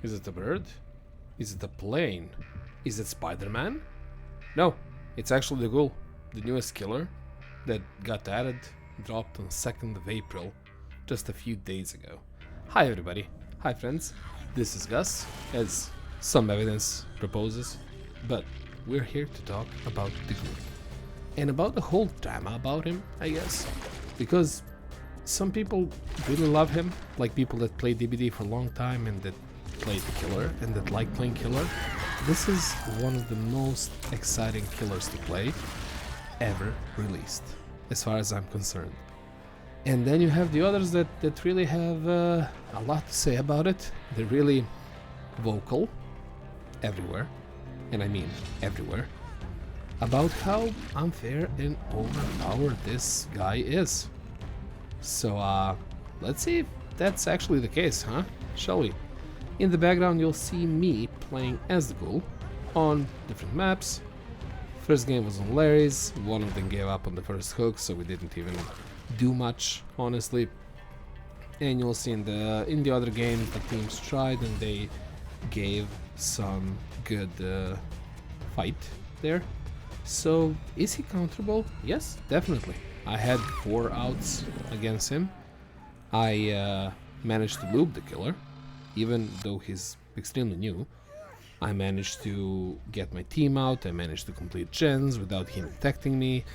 Is it a bird? Is it a plane? Is it Spider-Man? No, it's actually the Ghoul, the newest killer that got added, dropped on 2nd of April, just a few days ago. Hi everybody, hi friends, this is Gus, as some evidence proposes, but we're here to talk about the Ghoul. And about the whole drama about him, I guess, because some people really love him, like people that play DBD for a long time and that played Killer and that like playing Killer. This is one of the most exciting killers to play ever released, as far as I'm concerned. And then you have the others that really have a lot to say about it. They're really vocal everywhere, and I mean everywhere, about how unfair and overpowered this guy is. So let's see if that's actually the case, huh? Shall we? In the background you'll see me playing as the Ghoul on different maps. First game was on Larry's, one of them gave up on the first hook, so we didn't even do much, honestly. And you'll see in the other games the teams tried and they gave some good fight there. So is he counterable? Yes, definitely. I had 4 outs against him. I managed to loop the killer, even though he's extremely new. I managed to get my team out, I managed to complete gens without him detecting me.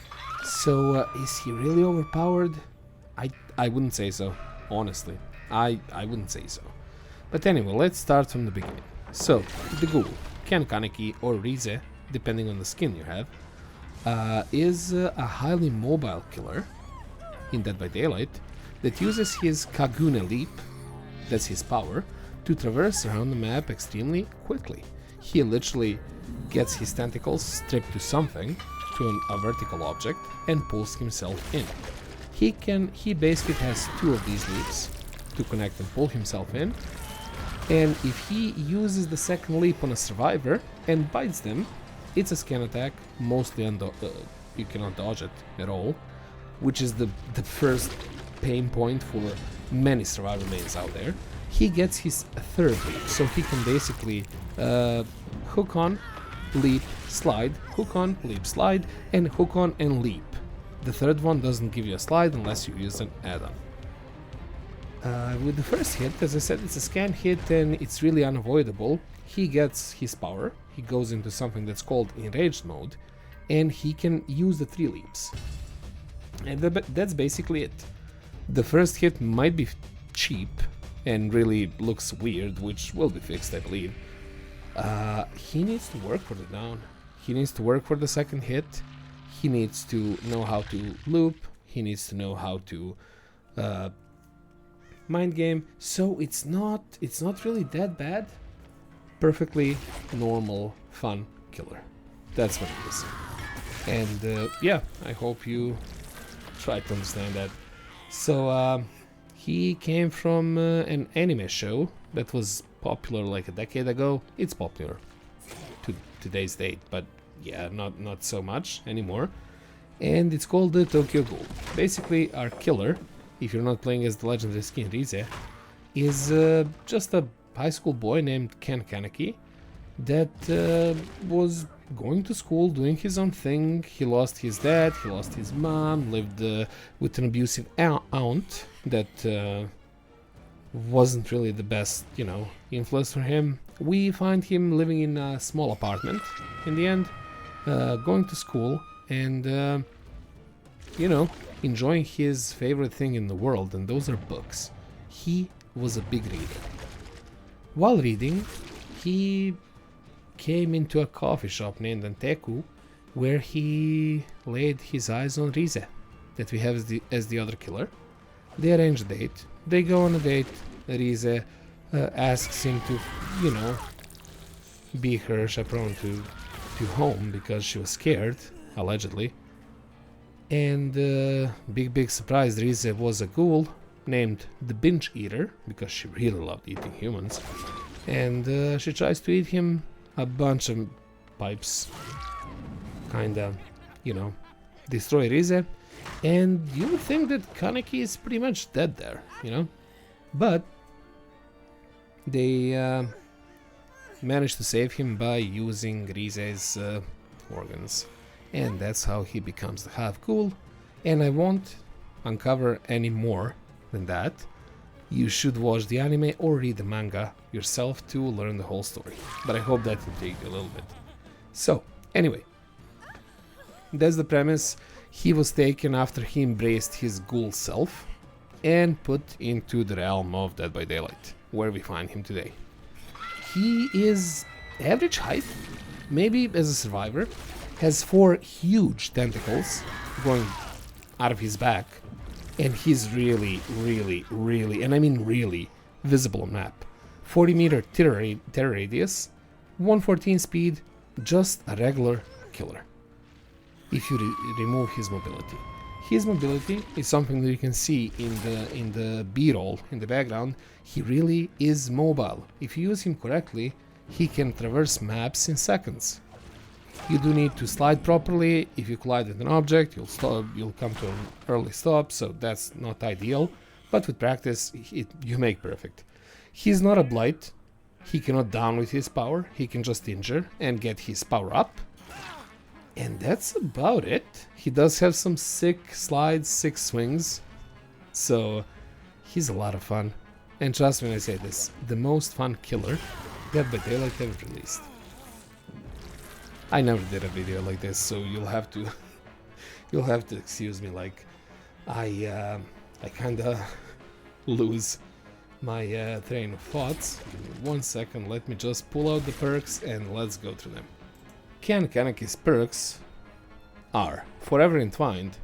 So is he really overpowered? I wouldn't say so, honestly. I wouldn't say so. But anyway, let's start from the beginning. So, the Ghoul, Ken Kaneki or Rize, depending on the skin you have, is a highly mobile killer in Dead by Daylight that uses his Kagune leap, that's his power, to traverse around the map extremely quickly. He literally gets his tentacles stripped to something, to a vertical object, and pulls himself in. He basically has 2 of these leaps to connect and pull himself in, and if he uses the second leap on a survivor and bites them, it's a scan attack, mostly you cannot dodge it at all, which is the first pain point for many survivor mains out there. He gets his 3rd leap, so he can basically hook on, leap, slide, hook on, leap, slide, and hook on and leap. The 3rd one doesn't give you a slide unless you use an add-on. With the first hit, as I said, it's a scan hit and it's really unavoidable. He gets his power, he goes into something that's called enraged mode, and he can use the 3 leaps. And that's basically it. The first hit might be cheap and really looks weird, which will be fixed, I believe. He needs to work for the down. He needs to work for the second hit. He needs to know how to loop. He needs to know how to mind game. So it's not really that bad. Perfectly normal, fun killer. That's what it is. And yeah, I hope you try to understand that. So he came from an anime show that was popular like a decade ago. It's popular to today's date, but yeah, not so much anymore. And it's called the Tokyo Ghoul. Basically, our killer, if you're not playing as the legendary skin Rize, is just a high school boy named Ken Kaneki that was going to school, doing his own thing. He lost his dad, he lost his mom, lived with an abusive aunt that wasn't really the best, influence for him. We find him living in a small apartment in the end, going to school and, enjoying his favorite thing in the world, and those are books. He was a big reader. While reading, he came into a coffee shop named Anteku, where he laid his eyes on Rize, that we have as the other killer. They arrange a date. They go on a date. Rize asks him to, be her chaperone to home because she was scared, allegedly. And big surprise, Rize was a ghoul named the Binge Eater, because she really loved eating humans. And she tries to eat him a bunch of pipes, kinda, destroy Rize. And you would think that Kaneki is pretty much dead there, But they managed to save him by using Rize's organs. And that's how he becomes the half ghoul. And I won't uncover any more than that. You should watch the anime or read the manga yourself to learn the whole story. But I hope that intrigued you a little bit. So, anyway, that's the premise. He was taken after he embraced his ghoul self and put into the realm of Dead by Daylight, where we find him today. He is average height, maybe as a survivor, has 4 huge tentacles going out of his back, and he's really, and I mean really, visible on map. 40-meter terror radius, 114 speed, just a regular killer. If you remove his mobility. His mobility is something that you can see in the B-roll in the background. He really is mobile. If you use him correctly, he can traverse maps in seconds. You do need to slide properly. If you collide with an object, you'll come to an early stop, so that's not ideal. But with practice, you make perfect. He's not a blight. He cannot down with his power. He can just injure and get his power up. And that's about it. He does have some sick slides, sick swings. So he's a lot of fun. And trust me when I say this, the most fun killer Dead by Daylight ever released. I never did a video like this, so you'll have to excuse me, like I kinda lose my train of thoughts. Give me 1 second, let me just pull out the perks and let's go through them. Kanaki's perks are Forever Entwined.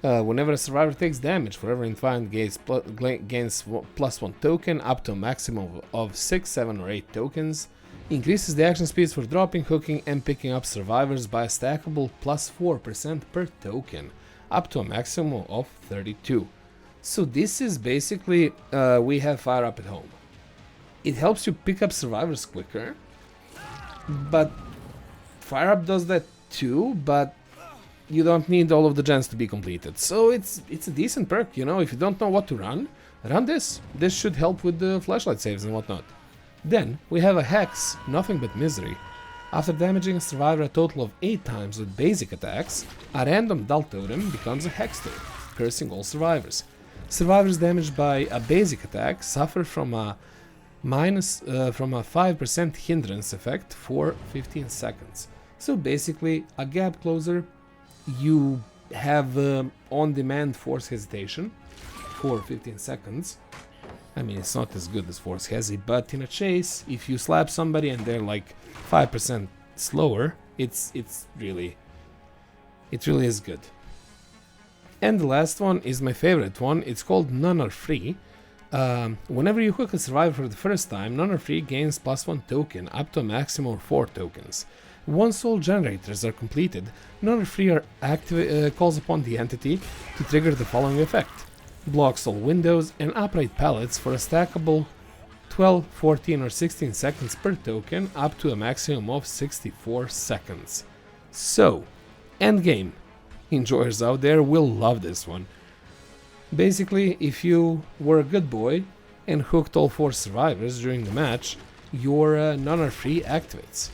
Whenever a survivor takes damage, Forever Entwined gains +1 token up to a maximum of 6, 7 or 8 tokens. Increases the action speeds for dropping, hooking and picking up survivors by a stackable +4% per token, up to a maximum of 32. So this is basically, we have Fire Up at home. It helps you pick up survivors quicker, but Fire Up does that too, but you don't need all of the gens to be completed. So it's a decent perk, you know. If you don't know what to run this. This should help with the flashlight saves and whatnot. Then we have a Hex, Nothing But Misery. After damaging a survivor a total of 8 times with basic attacks, a random dull totem becomes a Hex totem, cursing all survivors. Survivors damaged by a basic attack suffer from a 5% hindrance effect for 15 seconds. So basically, a gap closer, you have on-demand force hesitation for 15 seconds. I mean, it's not as good as force hesi, but in a chase, if you slap somebody and they're like 5% slower, it really is good. And the last one is my favorite one. It's called None Are Free. Whenever you hook a survivor for the first time, None Are Free gains +1 token up to a maximum of 4 tokens. Once all generators are completed, None Are Free calls upon the entity to trigger the following effect. Blocks all windows and upright pallets for a stackable 12, 14 or 16 seconds per token up to a maximum of 64 seconds. So, endgame. Enjoyers out there will love this one. Basically, if you were a good boy and hooked all 4 survivors during the match, your None Are Free activates,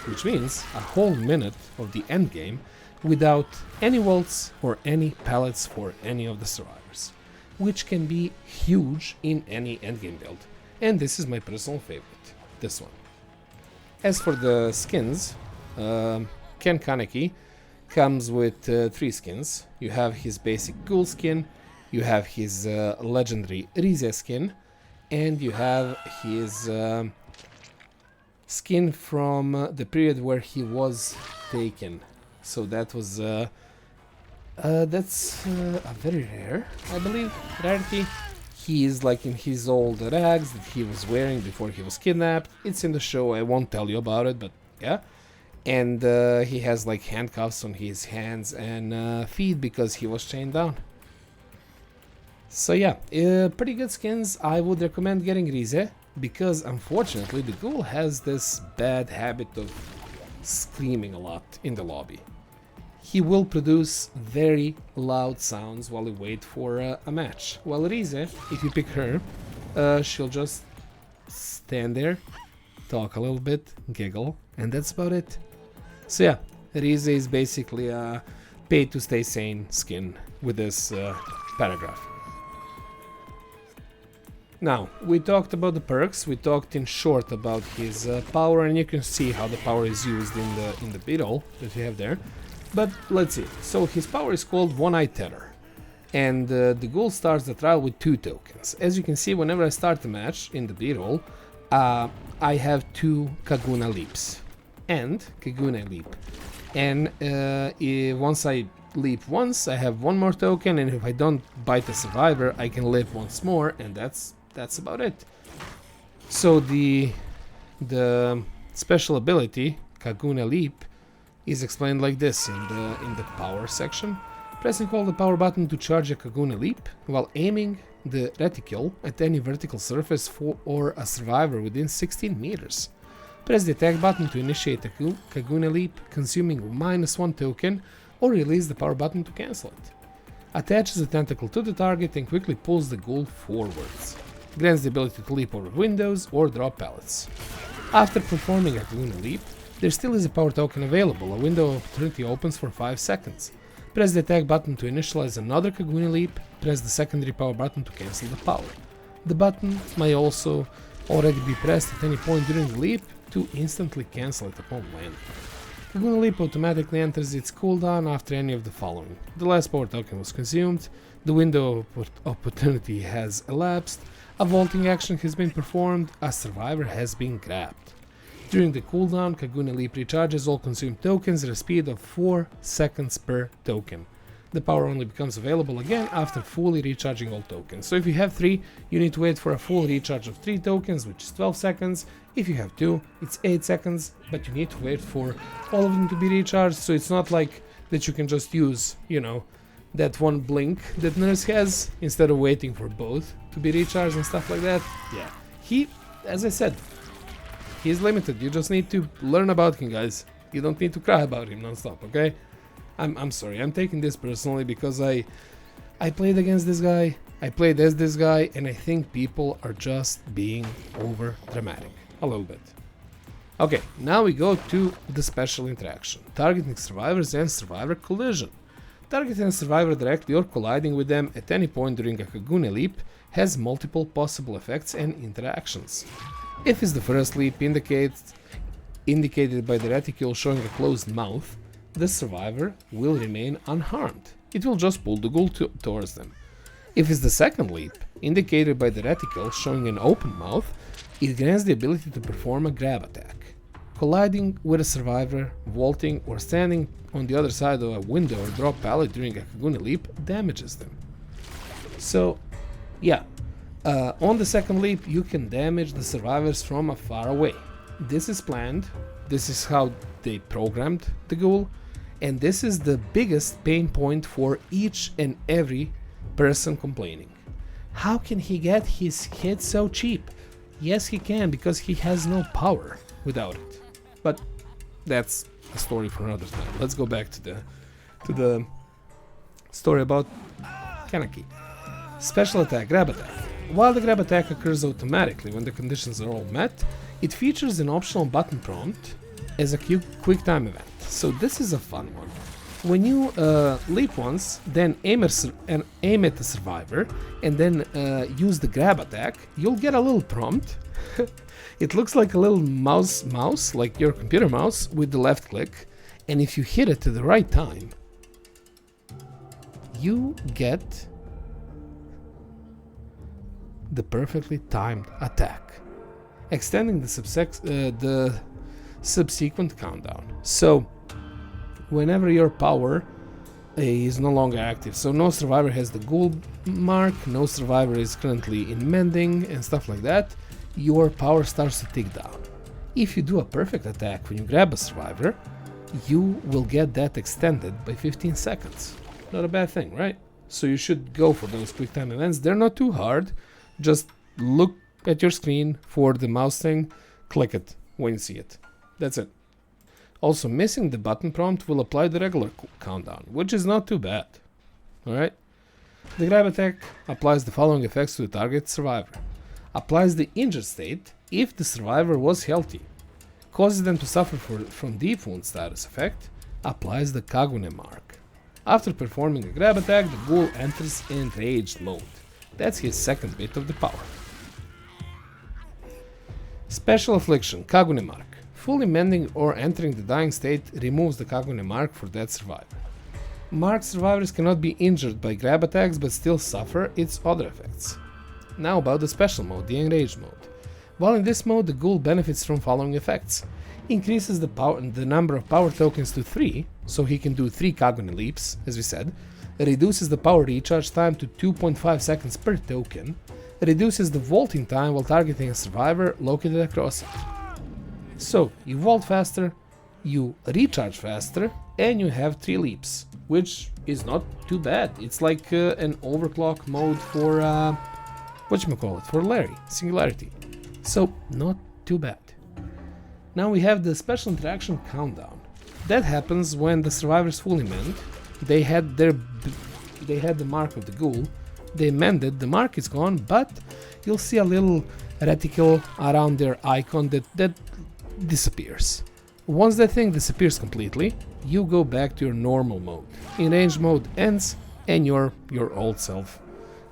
which means a whole minute of the endgame without any walls or any pallets for any of the survivors, which can be huge in any endgame build. And this is my personal favorite, this one. As for the skins, Ken Kaneki comes with 3 skins. You have his basic Ghoul skin, you have his legendary Rize skin, and you have his skin from the period where he was taken. So that was that's a very rare, I believe, rarity. He is like in his old rags that he was wearing before he was kidnapped. It's in the show, I won't tell you about it, but yeah. And he has like handcuffs on his hands and feet because he was chained down. So yeah, pretty good skins. I would recommend getting Rize, because unfortunately the Ghoul has this bad habit of screaming a lot in the lobby. He will produce very loud sounds while you wait for a match. While Rize, if you pick her, she'll just stand there, talk a little bit, giggle, and that's about it. So yeah, Rize is basically a pay to stay sane skin with this paragraph. Now, we talked about the perks, we talked in short about his power, and you can see how the power is used in the beetle that we have there. But let's see, so his power is called One-Eye Terror. And the Ghoul starts the trial with 2 tokens. As you can see, whenever I start the match in the beetle, I have 2 Kaguna leaps and Kaguna leap. And once I leap once, I have 1 more token, and if I don't bite the survivor, I can live once more, and that's about it. So the special ability Kaguna leap is explained like this in the power section. Press and hold the power button to charge a Kaguna leap while aiming the reticule at any vertical surface or a survivor within 16 meters. Press the attack button to initiate a Kaguna leap, consuming -1 token, or release the power button to cancel it. Attaches the tentacle to the target and quickly pulls the Ghoul forwards. Grants the ability to leap over windows or drop pallets. After performing a Kaguna leap, there still is a power token available. A window of opportunity opens for 5 seconds. Press the attack button to initialize another Kaguna leap, press the secondary power button to cancel the power. The button may also already be pressed at any point during the leap to instantly cancel it upon landing. Kaguna leap automatically enters its cooldown after any of the following. The last power token was consumed, the window of opportunity has elapsed, a vaulting action has been performed, a survivor has been grabbed. During the cooldown, Kaguna leap recharges all consumed tokens at a speed of 4 seconds per token. The power only becomes available again after fully recharging all tokens. So if you have 3, you need to wait for a full recharge of 3 tokens, which is 12 seconds. If you have 2, it's 8 seconds, but you need to wait for all of them to be recharged. So it's not like that you can just use, you know, that one blink that Nurse has instead of waiting for both to be recharged and stuff like that. Yeah, he, as I said, he's limited. You just need to learn about him, guys. You don't need to cry about him non-stop, okay? I'm sorry, I'm taking this personally because I played against this guy, I played as this guy, and I think people are just being over dramatic. A little bit. Okay, now we go to the special interaction. Targeting survivors and survivor collision. Targeting a survivor directly or colliding with them at any point during a Kaguna leap has multiple possible effects and interactions. If it's the first leap indicated by the reticule showing a closed mouth, the survivor will remain unharmed. It will just pull the Ghoul towards them. If it's the second leap, indicated by the reticule showing an open mouth, it grants the ability to perform a grab attack. Colliding with a survivor, vaulting, or standing on the other side of a window or drop pallet during a Kaguna leap damages them. So, yeah, on the second leap, you can damage the survivors from far away. This is planned, this is how they programmed the Ghoul, and this is the biggest pain point for each and every person complaining. How can he get his hit so cheap? Yes, he can, because he has no power without it. But that's a story for another time. Let's go back to the story about Kaneki. Special attack, grab attack. While the grab attack occurs automatically when the conditions are all met, it features an optional button prompt as a quick time event. So this is a fun one. When you leap once, then aim at the survivor, and then use the grab attack, you'll get a little prompt. It looks like a little mouse, like your computer mouse, with the left click, and if you hit it at the right time, you get the perfectly timed attack, extending the subsequent countdown. So whenever your power is no longer active, so no survivor has the Ghoul mark, no survivor is currently in mending and stuff like that, your power starts to tick down. If you do a perfect attack when you grab a survivor, you will get that extended by 15 seconds. Not a bad thing, right? So you should go for those quick time events. They're not too hard. Just look at your screen for the mouse thing, click it when you see it. That's it. Also, missing the button prompt will apply the regular countdown, which is not too bad. Alright? The grab attack applies the following effects to the target survivor. Applies the injured state if the survivor was healthy, causes them to suffer from deep wound status effect, applies the Kagune mark. After performing a grab attack, the ghoul enters enraged mode. That's his second bit of the power. Special affliction, Kagune mark. Fully mending or entering the dying state removes the Kagune mark for that survivor. Marked survivors cannot be injured by grab attacks but still suffer its other effects. Now about the special mode, the enraged mode. While in this mode, the ghoul benefits from following effects. Increases the number of power tokens to 3, so he can do 3 Kagune leaps, as we said. Reduces the power recharge time to 2.5 seconds per token. Reduces the vaulting time while targeting a survivor located across it. So, you vault faster, you recharge faster, and you have 3 leaps, which is not too bad. It's like an overclock mode for, for Larry, Singularity. So, not too bad. Now we have the special interaction countdown. That happens when the survivors fully mend. They had the mark of the ghoul. They mended, the mark is gone, but you'll see a little reticle around their icon that disappears. Once that thing disappears completely, you go back to your normal mode. Enraged mode ends and you're your old self,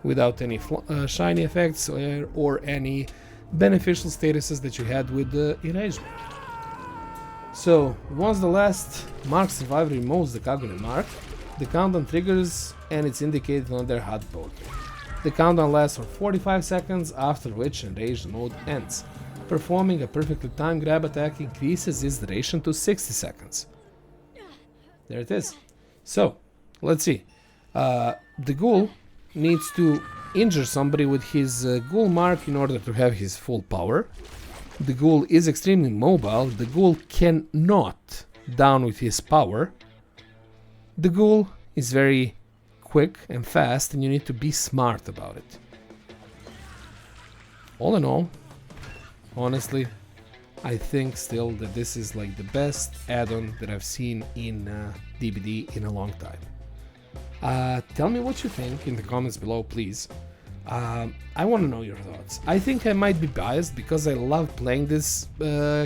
without any shiny effects or any beneficial statuses that you had with the enraged mode. So, once the last marked survivor removes the Kagune mark, the countdown triggers and it's indicated on their HUD token. The countdown lasts for 45 seconds, after which enraged mode ends. Performing a perfectly timed grab attack increases its duration to 60 seconds. There it is. So, let's see. The ghoul needs to injure somebody with his ghoul mark in order to have his full power. The ghoul is extremely mobile. The ghoul cannot down with his power. The ghoul is very quick and fast, and you need to be smart about it. All in all, honestly, I think still that this is like the best add-on that I've seen in DBD in a long time. Tell me what you think in the comments below, please. I want to know your thoughts. I think I might be biased because I love playing this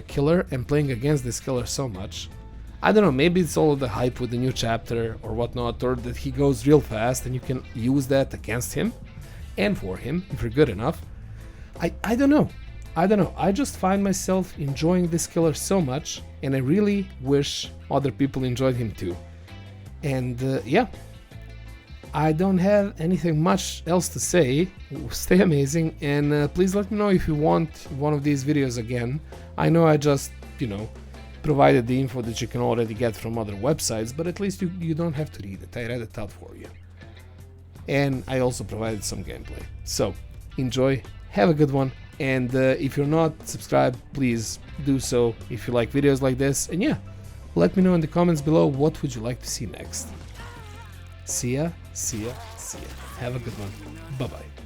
killer and playing against this killer so much. I don't know, maybe it's all of the hype with the new chapter or whatnot, or that he goes real fast and you can use that against him and for him if you're good enough. I don't know. I just find myself enjoying this killer so much, and I really wish other people enjoyed him too. And yeah, I don't have anything much else to say. Stay amazing, and please let me know if you want one of these videos again. I know I just, provided the info that you can already get from other websites, but at least you don't have to read it. I read it out for you. And I also provided some gameplay. So, enjoy, have a good one, and if you're not subscribed, please do so if you like videos like this. And yeah, let me know in the comments below what would you like to see next. See ya. Have a good one. Bye-bye.